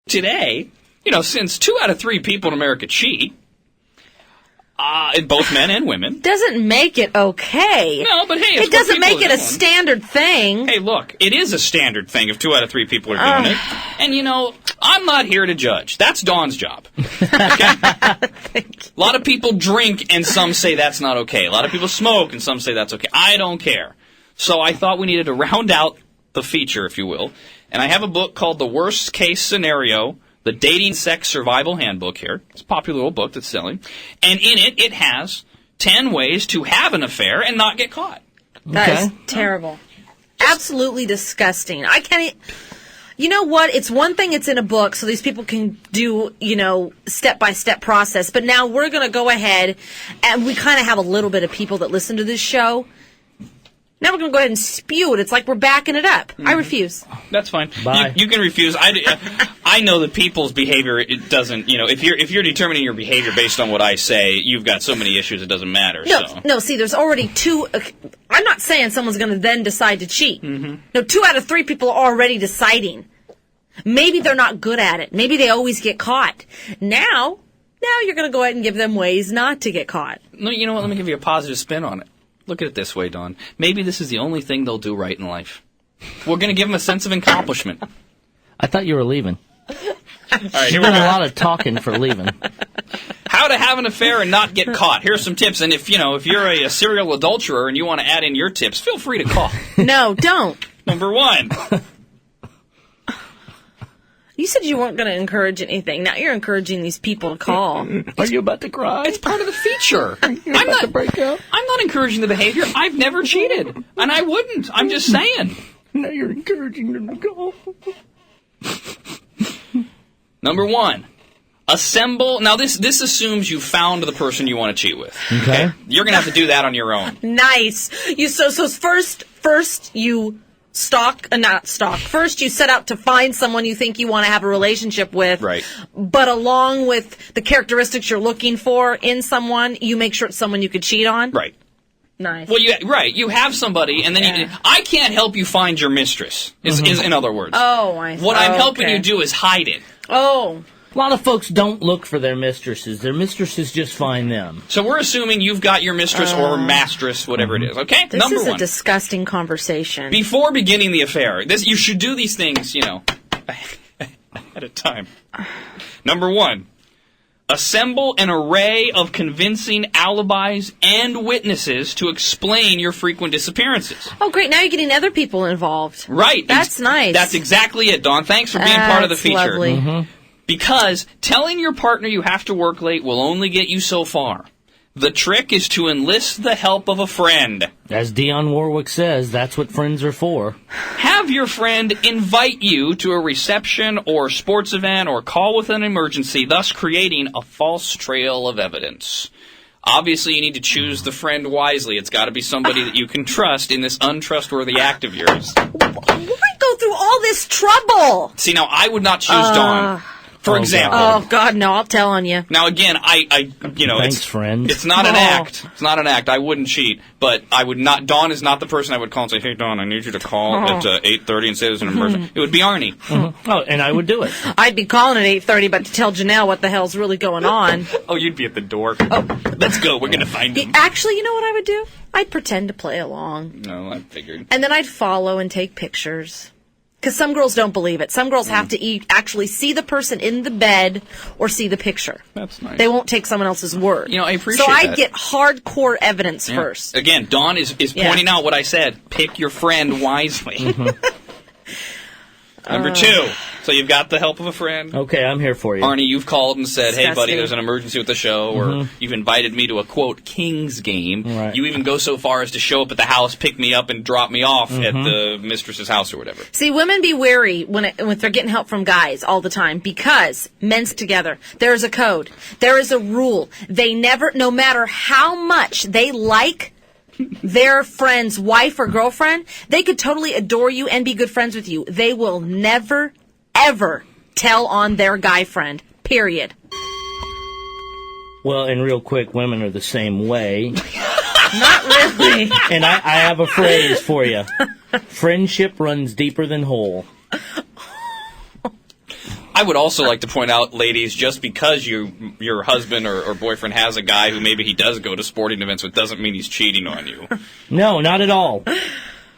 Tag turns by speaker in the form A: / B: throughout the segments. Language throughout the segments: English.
A: today, since 2 out of 3 people in America cheat, both men and women.
B: Doesn't make it okay.
A: No, but hey,
B: it doesn't make it a standard thing.
A: Hey, look, it is a standard thing if 2 out of 3 people are doing it. And, I'm not here to judge. That's Dawn's job. Okay? A lot of people drink, and some say that's not okay. A lot of people smoke, and some say that's okay. I don't care. So I thought we needed to round out the feature, if you will. And I have a book called The Worst Case Scenario, The Dating Sex Survival Handbook here. It's a popular little book that's selling. And in it, it has 10 ways to have an affair and not get caught.
B: That is terrible. Absolutely disgusting. I can't... You know what? It's one thing it's in a book, so these people can do, step-by-step process. But now we're going to go ahead, and we kind of have a little bit of people that listen to this show. Now we're going to go ahead and spew it. It's like we're backing it up. I refuse.
A: That's fine.
C: Bye.
A: You can refuse. I know that people's behavior, it doesn't, if you're determining your behavior based on what I say, you've got so many issues it doesn't matter.
B: No, see, there's already 2. I'm not saying someone's going to then decide to cheat. Mm-hmm. No, 2 out of 3 people are already deciding. Maybe they're not good at it. Maybe they always get caught. Now you're going to go ahead and give them ways not to get caught.
A: No, you know what? Let me give you a positive spin on it. Look at it this way, Dawn. Maybe this is the only thing they'll do right in life. We're going to give them a sense of accomplishment.
C: I thought you were leaving.
A: All right,
C: You've done a lot of talking for leaving.
A: How to have an affair and not get caught. Here's some tips. And if you're a serial adulterer and you want to add in your tips, feel free to call.
B: No, don't.
A: Number 1.
B: You said you weren't going to encourage anything. Now you're encouraging these people to call.
C: Are you about to cry?
A: It's part of the feature.
C: I'm about to break up?
A: I'm not encouraging the behavior. I've never cheated. And I wouldn't. I'm just saying.
C: Now you're encouraging them to call.
A: Number 1. Assemble. Now, this assumes you found the person you want to cheat with.
C: Okay.
A: You're going to have to do that on your own.
B: Nice. So first you... First, you set out to find someone you think you want to have a relationship with.
A: Right.
B: But along with the characteristics you're looking for in someone, you make sure it's someone you could cheat on.
A: Right.
B: Nice.
A: Well, you have somebody, and then I can't help you find your mistress, is in other words.
B: Oh, I see.
A: What I'm helping you do is hide it.
B: Oh.
C: A lot of folks don't look for their mistresses. Their mistresses just find them.
A: So we're assuming you've got your mistress or mastress, whatever it is, okay?
B: This
A: Number
B: is
A: 1.
B: a disgusting conversation.
A: Before beginning the affair, you should do these things, at a time. Number 1, assemble an array of convincing alibis and witnesses to explain your frequent disappearances.
B: Oh, great. Now you're getting other people involved.
A: Right.
B: That's nice.
A: That's exactly it, Dawn. Thanks for being part of the feature.
B: Lovely. Mm-hmm.
A: Because telling your partner you have to work late will only get you so far. The trick is to enlist the help of a friend.
C: As Dionne Warwick says, that's what friends are for.
A: Have your friend invite you to a reception or sports event or call with an emergency, thus creating a false trail of evidence. Obviously, you need to choose the friend wisely. It's got to be somebody that you can trust in this untrustworthy act of yours.
B: Why go through all this trouble?
A: See, now, I would not choose Dawn. For example.
B: Oh, God, no, I'll tell on you.
A: Now, again,
C: Thanks, friend.
A: It's not an act. It's not an act. I wouldn't cheat. But I would not, Dawn is not the person I would call and say, hey, Dawn, I need you to call at 8:30 and say there's an emergency. It would be Arnie.
C: Mm-hmm. Oh, and I would do it.
B: I'd be calling at 8:30, but to tell Janelle what the hell's really going on.
A: Oh, you'd be at the door. Oh. Let's go. We're going to find him.
B: Actually, you know what I would do? I'd pretend to play along.
A: No, I figured.
B: And then I'd follow and take pictures. Because some girls don't believe it. Some girls have to actually see the person in the bed or see the picture.
A: That's nice.
B: They won't take someone else's word.
A: I appreciate that.
B: So I'd get hardcore evidence first.
A: Again, Dawn is pointing out what I said. Pick your friend wisely. Mm-hmm. Number 2. So you've got the help of a friend.
C: Okay, I'm here for you.
A: Arnie, you've called and said,
B: Disgusting.
A: hey, buddy, there's an emergency with the show, or you've invited me to a, quote, Kings game.
C: Right.
A: You even go so far as to show up at the house, pick me up, and drop me off at the mistress's house or whatever.
B: See, women be wary when they're getting help from guys all the time because men's together. There is a code. There is a rule. They never, no matter how much they like their friend's wife or girlfriend, they could totally adore you and be good friends with you. They will never, ever tell on their guy friend, period.
C: Well, and real quick, women are the same way.
B: Not really.
C: And I have a phrase for you. Friendship runs deeper than whole.
A: I would also like to point out, ladies, just because your husband or boyfriend has a guy who maybe he does go to sporting events with doesn't mean he's cheating on you.
C: No, not at all.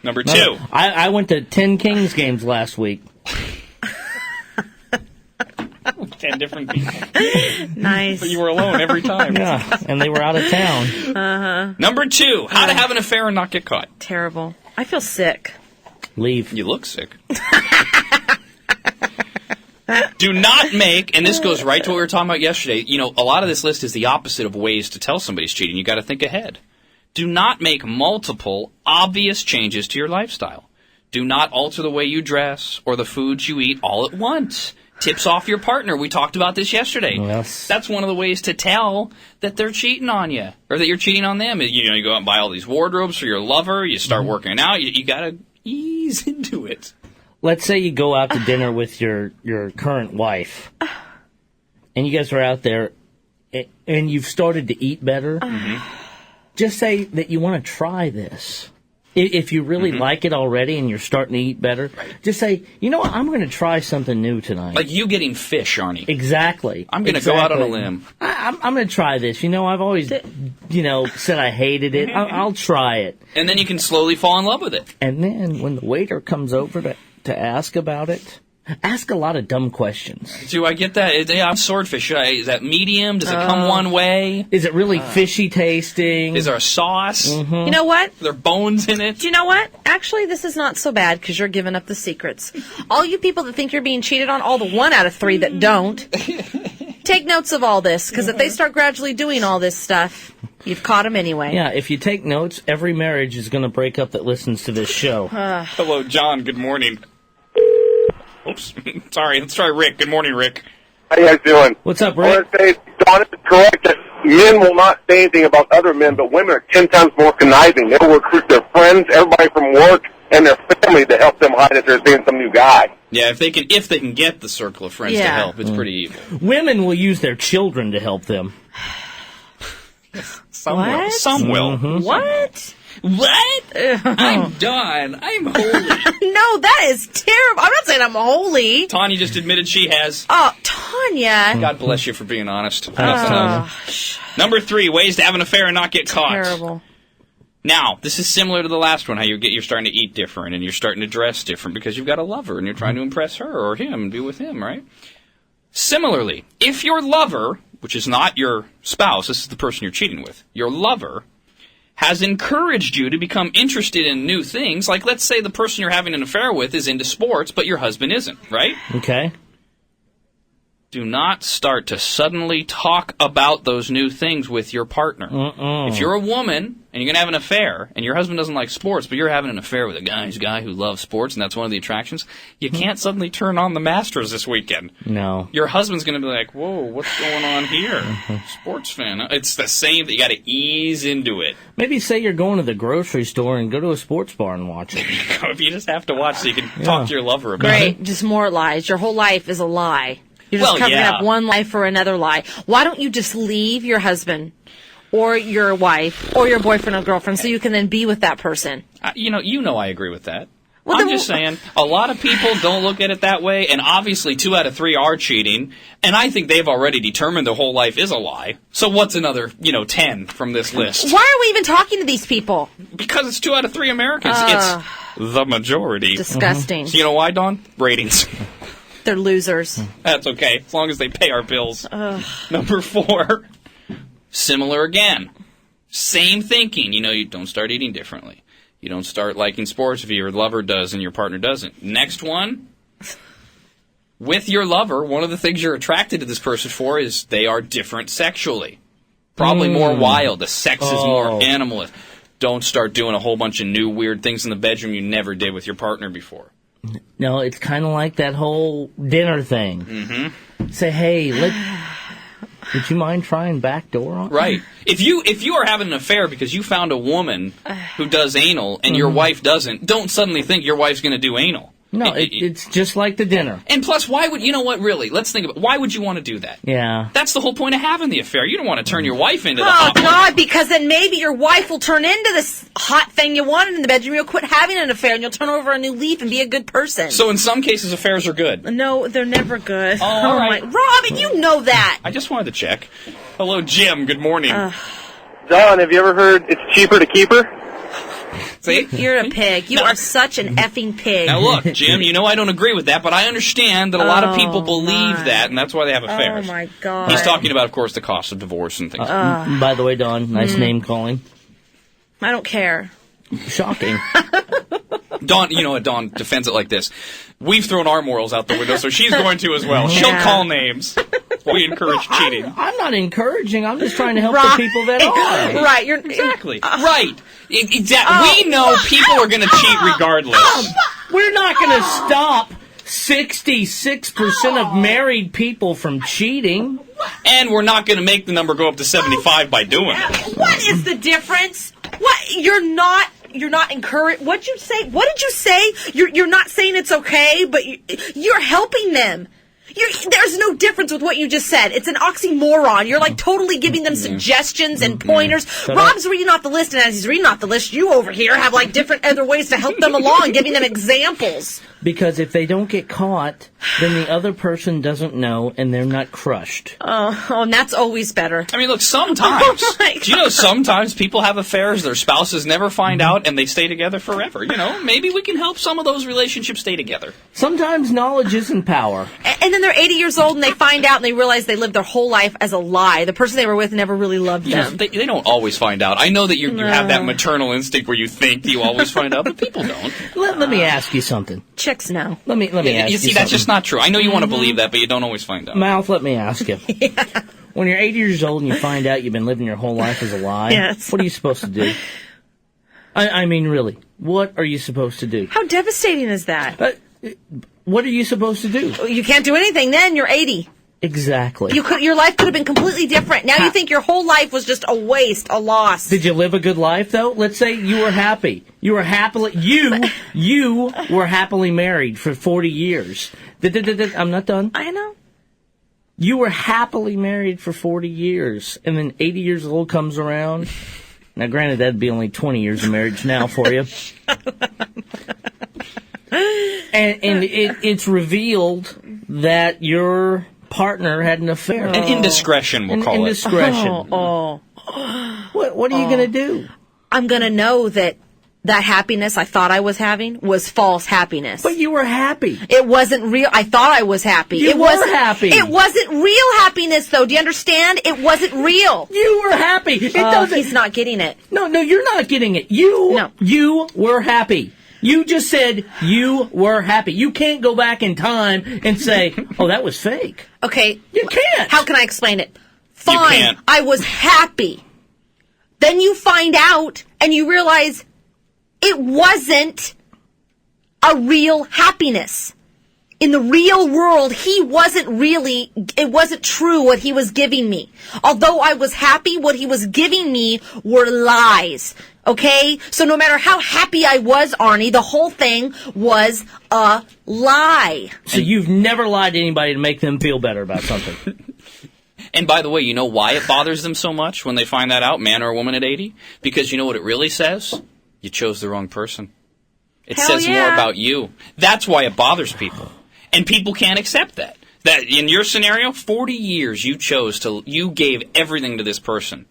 A: Number 2.
C: I went to 10 Kings games last week.
A: 10 different people.
B: Nice.
A: But you were alone every time.
C: Yeah, and they were out of town.
B: Uh-huh.
A: Number 2, how to have an affair and not get caught.
B: Terrible. I feel sick.
C: Leave.
A: You look sick. Do not make, and this goes right to what we were talking about yesterday, a lot of this list is the opposite of ways to tell somebody's cheating. You got to think ahead. Do not make multiple obvious changes to your lifestyle. Do not alter the way you dress or the foods you eat all at once. Tips off your partner. We talked about this yesterday.
C: Yes.
A: That's one of the ways to tell that they're cheating on you or that you're cheating on them. You go out and buy all these wardrobes for your lover. You start working out. You got to ease into it.
C: Let's say you go out to dinner with your current wife, and you guys are out there, and you've started to eat better. Just say that you want to try this. If you really like it already and you're starting to eat better, just say, you know what, I'm going to try something new tonight.
A: Like you getting fish, Arnie.
C: Exactly.
A: I'm going to go out on a limb.
C: I'm going to try this. I've always, said I hated it. I'll try it.
A: And then you can slowly fall in love with it.
C: And then when the waiter comes over to ask about it, ask a lot of dumb questions.
A: Do I get that? I'm swordfish. Is that medium? Does it come one way?
C: Is it really fishy tasting?
A: Is there a sauce?
B: You know what?
A: Are there bones in it?
B: Do you know what? Actually, this is not so bad because you're giving up the secrets. All you people that think you're being cheated on, all the 1 out of 3 that don't, take notes of all this because if they start gradually doing all this stuff, you've caught them anyway.
C: Yeah, if you take notes, every marriage is going to break up that listens to this show.
A: Hello, John. Good morning. Oops. Sorry. Let's try Rick. Good morning, Rick.
D: How you guys doing?
C: What's up,
D: I
C: Rick?
D: want to say, Don is correct that men will not say anything about other men, but women are 10 times more conniving. They will recruit their friends, everybody from work, and their family to help them hide if they're seeing some new guy.
A: Yeah, if they can get the circle of friends to help, it's pretty evil.
C: Women will use their children to help them.
A: Some
B: What?
A: will. Some will.
B: What?
A: What? I'm done. I'm holy.
B: No, that is terrible. I'm not saying I'm holy.
A: Tanya just admitted she has.
B: Oh, Tanya.
A: God bless you for being honest.
C: Oh.
A: Number 3, ways to have an affair and not get caught.
B: Terrible.
A: Now, this is similar to the last one, how you're starting to eat different and you're starting to dress different because you've got a lover and you're trying to impress her or him and be with him, right? Similarly, if your lover, which is not your spouse, this is the person you're cheating with, your lover has encouraged you to become interested in new things, like let's say the person you're having an affair with is into sports, but your husband isn't, right?
C: Okay.
A: Do not start to suddenly talk about those new things with your partner. If you're a woman and you're going to have an affair and your husband doesn't like sports, but you're having an affair with a guy who loves sports and that's one of the attractions, you can't suddenly turn on the Masters this weekend.
C: No.
A: Your husband's going to be like, whoa, what's going on here? Sports fan. It's the same. You got to ease into it.
C: Maybe say you're going to the grocery store and go to a sports bar and watch it.
A: If you just have to watch so you can talk to your lover about it.
B: Great. Just more lies. Your whole life is a lie. You're just covering up one lie for another lie. Why don't you just leave your husband or your wife or your boyfriend or girlfriend so you can then be with that person?
A: You know I agree with that.
B: Well,
A: I'm just saying, a lot of people don't look at it that way, and obviously 2 out of 3 are cheating, and I think they've already determined their whole life is a lie. So what's another, 10 from this list?
B: Why are we even talking to these people?
A: Because it's 2 out of 3 Americans. It's the majority.
B: Disgusting.
A: So you know why, Dawn? Ratings.
B: They're losers.
A: That's okay, as long as they pay our bills. Number 4, similar again. Same thinking. You don't start eating differently. You don't start liking sports if your lover does and your partner doesn't. Next one, with your lover, one of the things you're attracted to this person for is they are different sexually. Probably more wild. The sex is more animalist. Don't start doing a whole bunch of new weird things in the bedroom you never did with your partner before.
C: No, it's kind of like that whole dinner thing. Mm-hmm. Say, hey, would you mind trying backdoor on?
A: Right. If you are having an affair because you found a woman who does anal and your wife doesn't, don't suddenly think your wife's going to do anal.
C: No, it's just like the dinner.
A: And plus, why would, you know what, really, let's think about why would you want to do that?
C: Yeah.
A: That's the whole point of having the affair. You don't want to turn your wife into the
B: Oh,
A: hot one.
B: God, because then maybe your wife will turn into this hot thing you wanted in the bedroom. You'll quit having an affair, and you'll turn over a new leaf and be a good person.
A: So in some cases, affairs are good.
B: No, they're never good.
A: Oh, all right.
B: Robin, you know that.
A: I just wanted to check. Hello, Jim. Good morning.
D: John, have you ever heard it's cheaper to keep her?
A: See?
B: You're a pig. You are such an effing pig.
A: Now look, Jim, you know I don't agree with that, but I understand that a lot of people believe that, and that's why they have affairs.
B: Oh, my God.
A: He's talking about, of course, the cost of divorce and things.
C: By the way, Dawn, nice name calling.
B: I don't care.
C: Shocking.
A: Dawn, you know what, Dawn defends it like this. We've thrown our morals out the window, so she's going to as well. She'll call names. We encourage cheating.
C: I'm not encouraging. I'm just trying to help the people that are.
B: Right. You're
A: Exactly. Right. Exactly. We know people are going to cheat regardless.
C: We're not going to stop 66% of married people from cheating.
A: And we're not going to make the number go up to 75 by doing it.
B: What is the difference? What? You're not encouraged. What'd you say? What did you say? You're not saying it's okay, but you're helping them. There's no difference with what you just said. It's an oxymoron. You're like totally giving them suggestions and pointers. Rob's reading off the list, and as he's reading off the list, you over here have like different other ways to help them along, giving them examples.
C: Because if they don't get caught, then the other person doesn't know, and they're not crushed.
B: Oh, and that's always better.
A: I mean, look, sometimes,
B: Oh my
A: do you know sometimes people have affairs, their spouses never find out, and they stay together forever. You know, maybe we can help some of those relationships stay together.
C: Sometimes knowledge isn't power.
B: And then they're 80 years old, and they find out, and they realize they lived their whole life as a lie. The person they were with never really loved them.
A: They don't always find out. I know that you have that maternal instinct where you think you always find out, but people don't.
C: Let me ask you something.
B: Chicks know.
C: Let me ask you
A: You see,
C: something.
A: that's just not true. I know you want to believe that, but you don't always find out.
C: Mouth, let me ask you. When you're 80 years old and you find out you've been living your whole life as a lie,
B: Yes.
C: what are you supposed to do? I mean, really, what are you supposed to do?
B: How devastating is that?
C: What are you supposed to do?
B: You can't do anything then. You're 80.
C: Exactly.
B: Your life could have been completely different. Now you think your whole life was just a waste, a loss.
C: Did you live a good life, though? Let's say you were happy. You were happily married for 40 years. I'm not done.
B: I know.
C: You were happily married for 40 years, and then 80 years old comes around. Now, granted, that'd be only 20 years of marriage now for you. and it's revealed that your partner had an affair.
A: An indiscretion, we'll call it.
C: Indiscretion.
B: Oh.
C: What are you going to do?
B: I'm going to know that happiness I thought I was having was false happiness.
C: But you were happy.
B: It wasn't real. I thought I was happy.
C: You were happy.
B: It wasn't real happiness, though. Do you understand? It wasn't real.
C: You were happy.
B: He's not getting it.
C: No, you're not getting it. You were happy. You just said you were happy. You can't go back in time and say, oh, that was fake.
B: Okay.
C: You can't.
B: How can I explain it? Fine.
A: You can't.
B: I was happy. Then you find out and you realize it wasn't a real happiness. In the real world, it wasn't true what he was giving me. Although I was happy, what he was giving me were lies. Okay? So no matter how happy I was, Arnie, the whole thing was a lie.
C: So you've never lied to anybody to make them feel better about something.
A: And by the way, you know why it bothers them so much when they find that out, man or woman at 80? Because you know what it really says? You chose the wrong person. It says more about you. That's why it bothers people. And people can't accept that. That in your scenario, 40 years you gave everything to this person.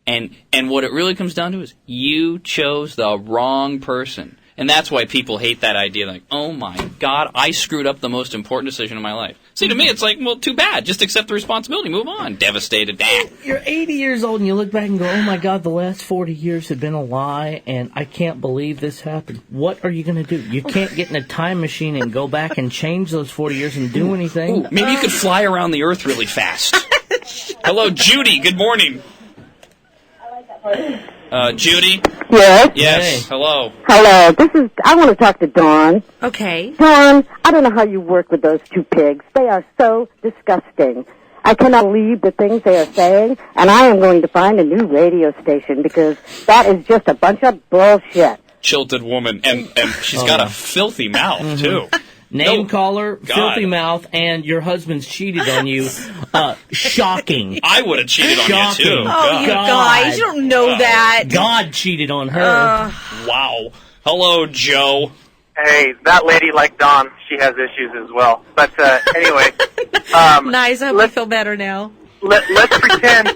A: And what it really comes down to is you chose the wrong person. And that's why people hate that idea. Like, oh my God, I screwed up the most important decision of my life. See, to me, it's like, well, too bad. Just accept the responsibility. Move on. Devastated.
C: You're 80 years old and you look back and go, oh my God, the last 40 years have been a lie and I can't believe this happened. What are you going to do? You can't get in a time machine and go back and change those 40 years and do anything.
A: Ooh, maybe you could fly around the earth really fast. Hello, Judy. Good morning. Judy?
E: Yes.
A: Yes.
C: Hey.
A: Hello.
E: Hello. I want to talk to Dawn.
B: Okay.
E: Dawn, I don't know how you work with those two pigs. They are so disgusting. I cannot believe the things they are saying, and I am going to find a new radio station because that is just a bunch of bullshit.
A: Chilted woman, and she's got a filthy mouth, too.
C: Name caller, filthy mouth, and your husband's cheated on you. Shocking.
A: I would have cheated on you, too.
B: Oh, you guys, you don't know that.
C: God cheated on her.
A: Wow. Hello, Joe.
F: Hey, that lady like Dawn, she has issues as well. But anyway.
B: Nice, I hope you feel better now.
F: Let's pretend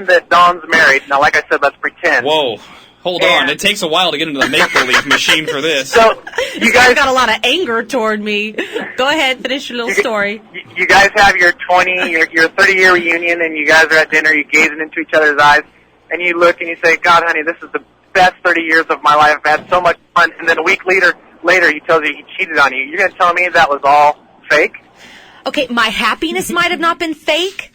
F: that Dawn's married. Now, like I said, let's pretend.
A: Whoa. Hold on. It takes a while to get into the make-believe machine for this.
F: So, you guys
B: got a lot of anger toward me. Go ahead, finish your little story.
F: You guys have your 30-year reunion, and you guys are at dinner, you're gazing into each other's eyes, and you look and you say, God, honey, this is the best 30 years of my life. I've had so much fun. And then a week later he tells you he cheated on you. You're going to tell me that was all fake?
B: Okay, my happiness might have not been fake,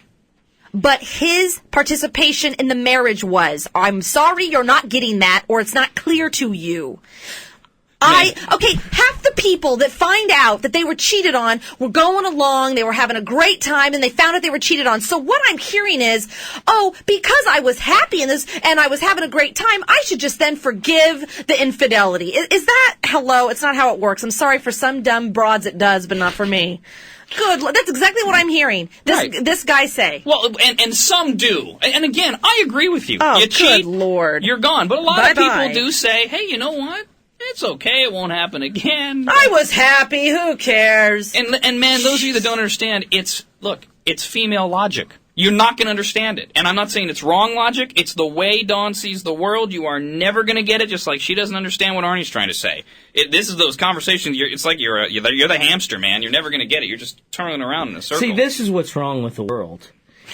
B: but his participation in the marriage was. I'm sorry you're not getting that, or it's not clear to you. Half the people that find out that they were cheated on were going along, they were having a great time, and they found out they were cheated on. So what I'm hearing is, because I was happy in this and I was having a great time, I should just then forgive the infidelity. Is that, hello, it's not how it works. I'm sorry for some dumb broads it does, but not for me. Good. That's exactly what I'm hearing. This guy say.
A: Well, and some do. And again, I agree with you.
B: Oh,
A: you cheat,
B: good Lord.
A: You're gone. But a lot of people do say, hey, you know what? It's okay. It won't happen again.
B: I was happy. Who cares?
A: And man, those of you that don't understand, it's female logic. You're not going to understand it. And I'm not saying it's wrong logic. It's the way Dawn sees the world. You are never going to get it, just like she doesn't understand what Arnie's trying to say. This is those conversations. It's like you're the hamster, man. You're never going to get it. You're just turning around in a circle.
C: See, this is what's wrong with the world,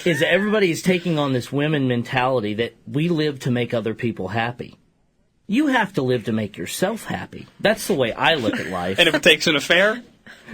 C: is that everybody is taking on this women mentality that we live to make other people happy. You have to live to make yourself happy. That's the way I look at life.
A: And if it takes an affair?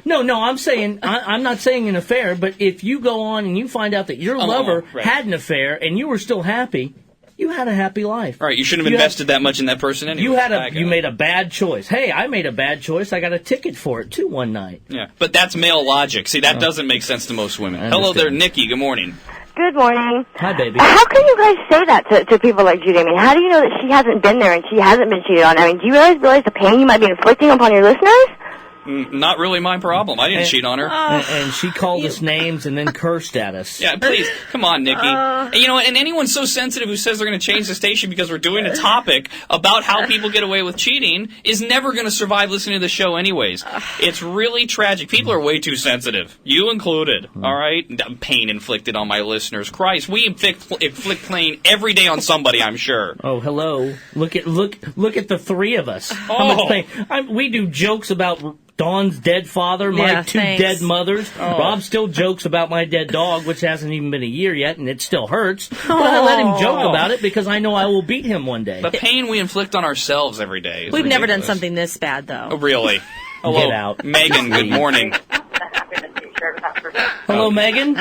C: No, I'm not saying an affair, but if you go on and you find out that your lover had an affair and you were still happy, you had a happy life.
A: Right, you shouldn't have invested that much in that person anyway.
C: You made a bad choice. Hey, I made a bad choice. I got a ticket for it, too, one night.
A: Yeah, but that's male logic. See, that doesn't make sense to most women. Hello there, Nikki. Good morning.
E: Good morning.
C: Hi, baby.
E: How can you guys say that to people like Judy? I mean, how do you know that she hasn't been there and she hasn't been cheated on? I mean, do you realize the pain you might be inflicting upon your listeners?
A: Not really my problem. I didn't cheat on her.
C: And she called us names and then cursed at us.
A: Yeah, please. Come on, Nikki. And anyone so sensitive who says they're going to change the station because we're doing a topic about how people get away with cheating is never going to survive listening to the show anyways. It's really tragic. People are way too sensitive. You included. All right? Pain inflicted on my listeners. Christ, we inflict pain every day on somebody, I'm sure.
C: Oh, hello. Look at the three of us. How much pain. We do jokes about Dawn's dead father, my two dead mothers. Rob still jokes about my dead dog, which hasn't even been a year yet, and it still hurts. But I let him joke about it because I know I will beat him one day.
A: The pain we inflict on ourselves every day is
B: We've
A: ridiculous.
B: never done something this bad, though.
A: Oh, really? Hello,
C: Get out.
A: Megan, good morning.
C: Hello, Megan.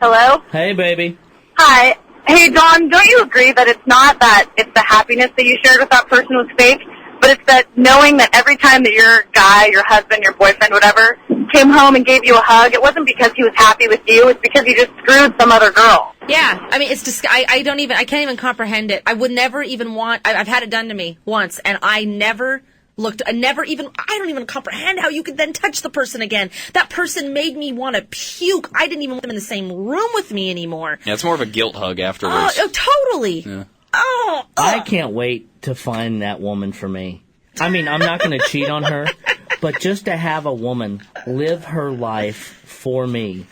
F: Hello?
C: Hey, baby.
F: Hi. Hey, Dawn, don't you agree that it's not that it's the happiness that you shared with that person was fake, but it's that knowing that every time that your guy, your husband, your boyfriend, whatever, came home and gave you a hug, it wasn't because he was happy with you, it's because he just screwed some other girl.
B: Yeah, I mean, it's just, I can't even comprehend it. I would never even want, I've had it done to me once, and I don't even comprehend how you could then touch the person again. That person made me want to puke. I didn't even want them in the same room with me anymore.
A: Yeah, it's more of a guilt hug afterwards.
B: Oh, totally.
A: Yeah.
C: I can't wait to find that woman for me. I mean, I'm not going to cheat on her, but just to have a woman live her life for me,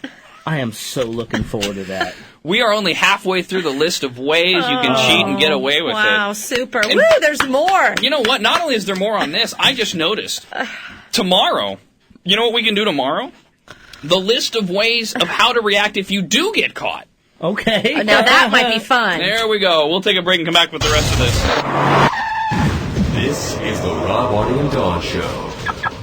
C: I am so looking forward to that.
A: We are only halfway through the list of ways you can cheat and get away with it.
B: Wow, super. Woo, there's more.
A: You know what? Not only is there more on this, I just noticed. Tomorrow, you know what we can do tomorrow? The list of ways of how to react if you do get caught.
C: Okay.
B: Now that might be fun.
A: There we go. We'll take a break and come back with the rest of this.
G: This is the Rob, Arnie, and Dawn Show.